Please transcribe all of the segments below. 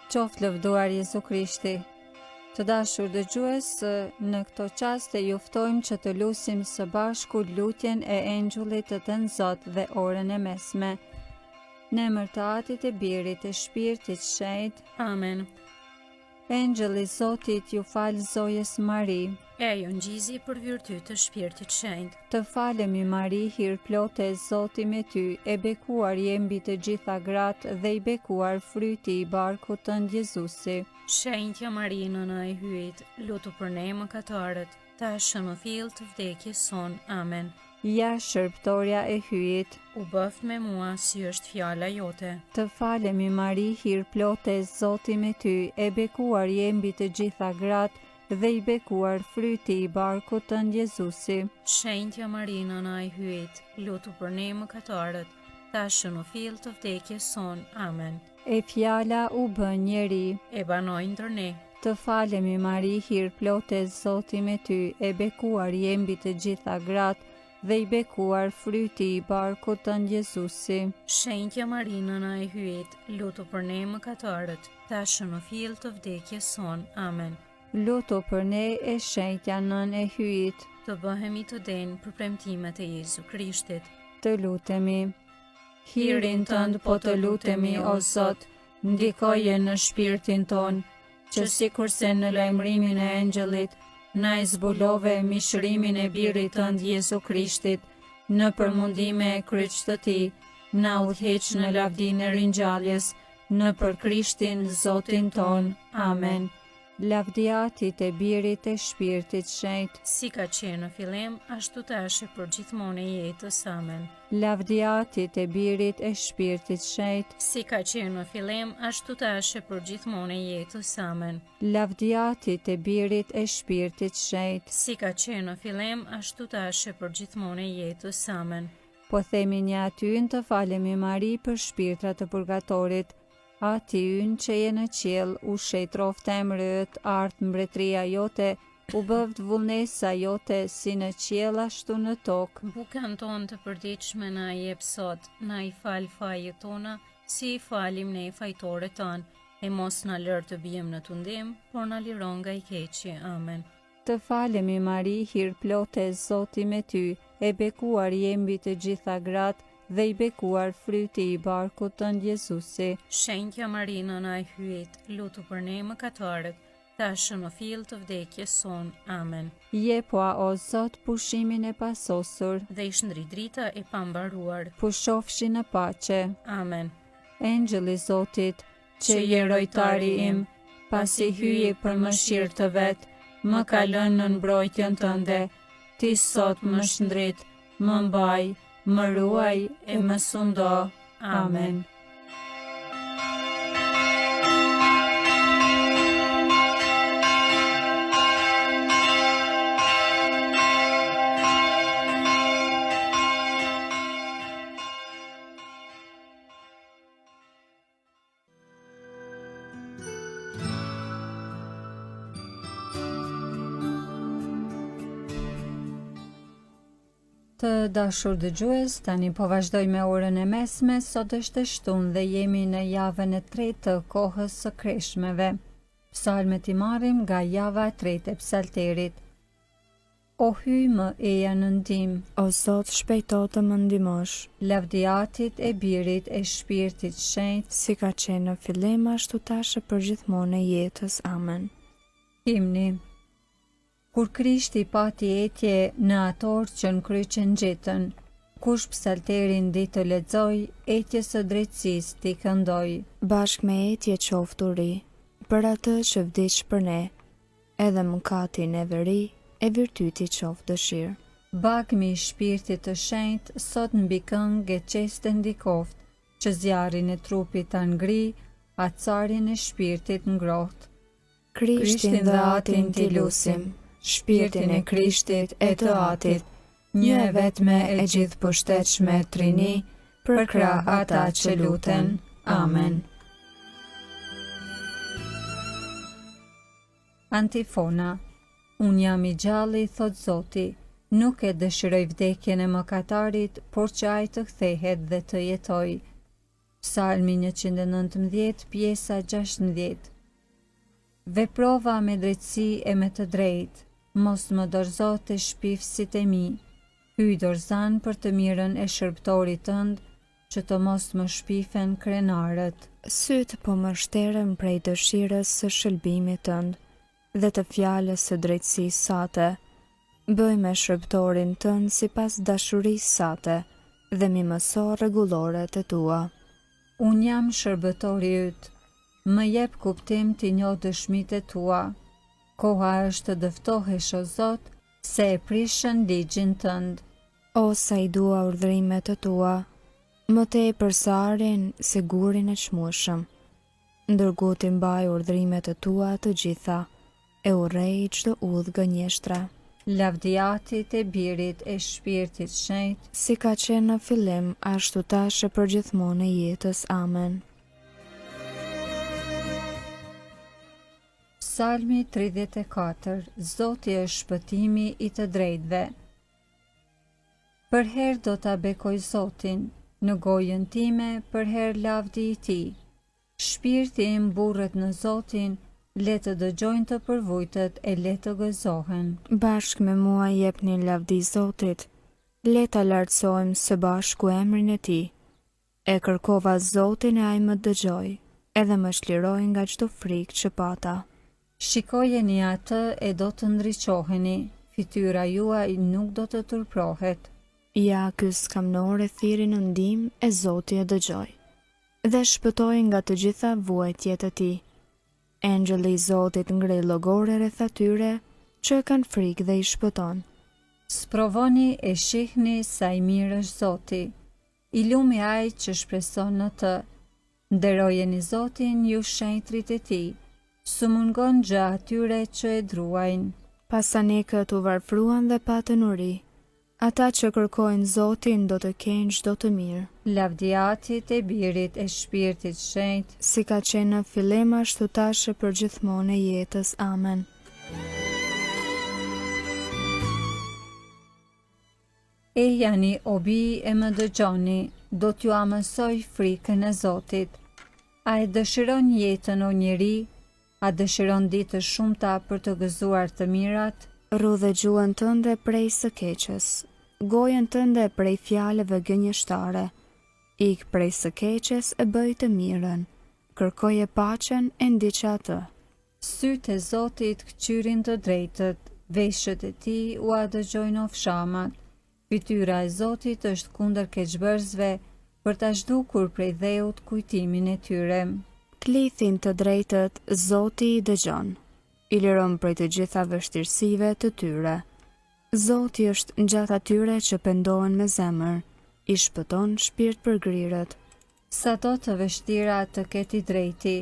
Qoftë lëvduar Jezu Krishti. Të dashur dëgjues, në këto qaste ju ftojmë që të lutim së bashku lutjen e engjullit të thënë Zot dhe orën e mesme. Në emër të Atit e Birit e Shpirtit Shenjtë. Amen. Engjëlli i Zotit ju fal zojes Mari. E ju ngjizi për virtyt të Shpirtit Shenjtë. Të falemi Mari, hir plote, Zoti me ty, e bekuar je mbi të gjitha gratë dhe i bekuar fryti i barkut tënd Jezusi. Shenjtja Mari, nëna e hyjit, lutu për ne mëkatarët, tashmë në fill të vdekjes son. Amen. Ja shërbëtorja e hyjit, U bëft me mua si është fjala jote. të falemi Mari, hir plote, Zoti me ty, e bekuar je mbi të gjitha gratë dhe i bekuar fryti i barkut tënd Jezusi. Shenjtja Mari, nëna e hyjit, lutu për ne mëkatarët, tashmë në fill të vdekjes son. Amen. E fjala u bë njeri. E banoj ndër ne. Të falemi Mari, hir plote, Zoti me ty, e bekuar je mbi të gjitha gratë dhe i bekuar fryti i barkut tënd Jezusi. Shenjtja Mari, nëna e hyjit, lutu për ne mëkatarët, tashmë në fill të vdekjes son. Amen. Lutu për ne e shenjtja nën e hyjit, Të bëhemi të denj për premtimet e Jezu Krishtit. të lutemi. Hirin tënd po të lutemi o Zot, ndikoje në shpirtin ton, që sikurse në lajmërimin e engjëllit, na i zbulove mishërimin e birit tënd Jezu Krishtit, në përmundime e kryq të tij, na udhëheq në lavdinë e ringjalljes, në për Krishtin Zotin ton. Amen. Lavdia Atit e Birit e Shpirtit Shenjtë. Si ka qenë në fillim, ashtu tash e për gjithmonë e jetës. Amen. Lavdia Atit e Birit e Shpirtit Shenjtë. Si ka qenë në fillim, ashtu tash e për gjithmonë e jetës. Amen. Lavdia Atit e Birit e Shpirtit Shenjtë. Si ka qenë në fillim, ashtu tash e për gjithmonë e jetës. Amen. Po themi një atyën të falemi Mari për shpirtrat të purgatorit. Ati ynë që je në qiell, u shejtroft emrët, art mbretëria jote, u bëvd vullnesa jote si në qiell ashtu në tokë. Bukën tonë të përditshme na i jep sot, na i fal fajet tona, si i falim ne fajtorët tanë, e mos na lër të bijmë në tundim, por na liron nga i keqi. Amen. Të falemi Mari, hir plote, Zoti me ty, e bekuar je mbi të gjitha gratë dhe i bekuar fryti i barkut tënd Jezusi. Shenjtja Mari, nëna e hyjit, lutu për ne mëkatarët, tashmë në fill të vdekjes son. Amen. Jepua o Zot pushimin e pasosur, Dhe i shndri drita e pambaruar. pushofshi në paqe. Amen. Engjëlli i Zotit, që je rojtari im, pasi hyje për mëshirë të vet, më ka lënë në mbrojtjen tënde. Ti sot më shndrit, më mbaj, më ruaj e më sundo. Amen. Të dashur dëgjues, tani po vazhdoj me orën e mesme, sot është e shtunë dhe jemi në javën e tretë të kohës së kreshmeve. Psalmet i marrim nga java e tretë e psalterit. O hyj më eja në ndim, O Zot, shpejto të më ndihmosh, lavdia Atit e Birit e Shpirtit Shenjtë. si ka qenë në fillim ashtu tash e për gjithmonë e jetës. Amen. Himni. Kur Krishti pati etje në ator që në kryqën gjetën, kush psalterin di të lexoj, etjes së drejtësisë ti këndoj. Bashk me etje qoftu ri, për atë që vdiq për ne, edhe mëkatin e veri, e virtyti qoftë dëshirë. Bagmi i shpirtit të shenjtë sot mbi këngë e qeste ndikoft, që zjarin e trupit ta ngri, acarin e shpirtit ngroht. Krishtin dhe Atin ti lusim, shpirtin e Krishtit e të Atit, një e vetme e gjithë pushtetshme Trini, për krah ata që luten. Amen. Antifona. Unë jam i gjalli, thot Zoti, nuk e dëshiroj vdekjen e mëkatarit, por që ai të kthehet dhe të jetoj. Psalmi 119, pjesa 16. Veprova me drejtësi e me të drejtë, mos më dorëzote shpifësit e mi. Hyj dorëzan për të mirën e shërbëtorit tënd, që të mos më shpifen krenarët. Sytë po më shterën prej dëshirës së shëlbimit tënd dhe të fjalës së drejtësisë sate. Bëj me shërbëtorin tënd sipas dashurisë sate dhe mi mëso rregulloret e tua. Unë jam shërbëtori yt, më jep kuptim t'i njoh dëshmitë e tua. Koha është të dëftohesh o Zot, se e prishën ligjin tënd. O sa i dua urdhrimet e tua, më tepër se arin se gurin e çmueshëm. Ndërkohë ti mbaj urdhrimet e tua të gjitha, e urrej çdo udhë gënjeshtre. Lavdiatit e Birit e Shpirtit Shenjtë, Si ka qenë në fillim, ashtu tash e përgjithmonë e jetës. Amen. Psalmi 34. Zoti është shpëtimi i të drejtëve. Për herë do ta bekoj Zotin, në gojën time për herë lavdi i tij. Shpirti im burret në Zotin, le të dëgjojnë të përvujtët e le të gëzohen. Bashkë me mua jepni lavdi Zotit, le ta lartësojmë së bashku emrin e tij. E kërkova Zotin e ai më dëgjoi, edhe më shliroi nga çdo frikë që pata. Shikojeni atë e do të ndriçoheni, fytyra juaj nuk do të turprohet. Ja, ky skamnor e thirri në ndihmë e Zoti e dëgjoi dhe shpëtoi nga të gjitha vuajtjet e tij. Engjëlli i Zotit ngre llogore rreth atyre që e kanë frikë dhe i shpëton. Sprovoni e shihni sa i mirë është Zoti, i lumi ai që shpreson në të. Nderojeni Zotin ju shenjtrit e tij, su mungon gjë atyre që e druajnë. Pasanikët u varfruan dhe patën uri. Ata që kërkojnë Zotin do të kenë çdo të mirë. Lavdiatit e Birit e Shpirtit Shenjtë, Si ka qenë në fillim, ashtu tash e përgjithmonë e jetës. Amen. e jani o bi e më dëgjoni, do t'ju amësoj frikën e Zotit. A e dëshiron jetën o njeri, a dëshiron ditë shumta për të gëzuar të mirat? Rudhe gjuhën tënde prej së keqes, gojën tënde prej fjalëve gënjeshtare. Ik prej së keqes e bëj të mirën, kërkoje paqen e ndiq atë. Sytë e Zotit këqyrin të drejtët, veshët e tij u dëgjojnë ofshamat. Fytyra e Zotit është kundër keqbërësve, për ta zhdukur prej dheut kujtimin e tyre. Klithin të drejtët Zoti i dëgjon, i liron prej të gjitha vështirësive të tyre. Zoti është ngjatë atyre që pendohen me zemër, i shpëton shpirt përgrirët. Sado të vështira të ketë i drejti,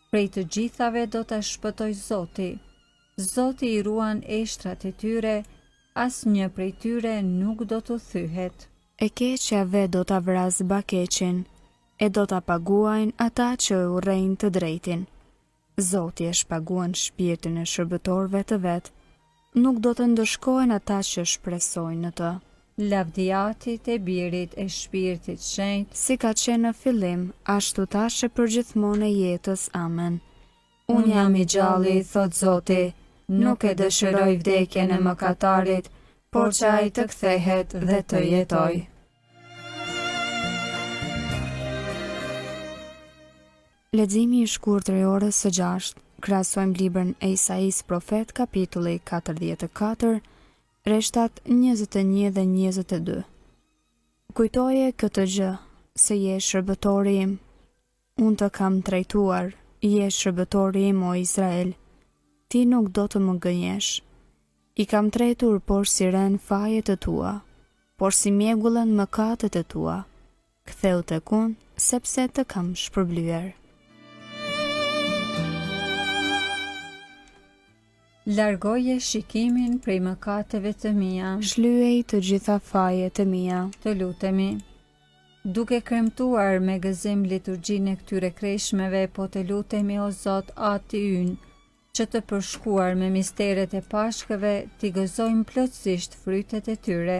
prej të gjithave do ta shpëtoj Zoti. Zoti i ruan eshtrat e tyre, asnjë prej tyre nuk do të thyhet. E keqjave do ta vras bakeqin, e do ta paguajnë ata që urrejnë të drejtin. Zoti e shpaguan shpirtin e shërbëtorëve të vet, nuk do të ndëshkohen ata që shpresojnë në të. Lavdiatit e Birit e Shpirtit Shenjtë, Si ka qenë në fillim, ashtu tash e përgjithmonë e jetës. Amen. Unë jam i gjalli, thot Zoti, nuk e dëshiroj vdekjen e mëkatarit, por që ai të kthehet dhe të jetoj. Leximi i shkurtër i orës së 6. Krahasojmë librin e Isaias profet, kapitulli 44, rreshtat 21 dhe 22. Kujtoje këtë gjë, se je shërbëtori im. Unë të kam trajtuar, je shërbëtori im o Izrael. Ti nuk do të më gënjesh. I kam trajtur por si ren fajet e tua, por si mjegullën mëkatet e tua. Ktheu tek unë, sepse të kam shpërblyer. largoje shikimin prej mëkateve të mia, Shlyej të gjitha fajet e mia. të lutemi. Duke kremtuar me gëzim liturgjinë e këtyre kreshmeve, po të lutemi o Zot Ati ynë, që të përshkuar me misteret e pashkëve, t'i gëzojmë plotësisht frytet e tyre,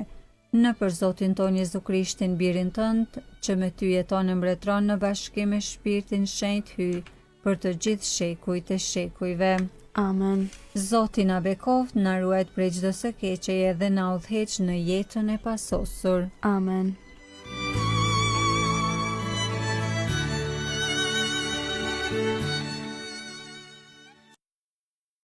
Në për Zotin ton Jezu Krishtin, birin tënd, që me ty jeton e mbretëron në bashkim me Shpirtin Shenjtë hyj për të gjithë shekujt e shekujve. Amen. Zoti na bekoft, na ruajt prej çdo së keqeje dhe na udhëheq në jetën e pasosur. Amen.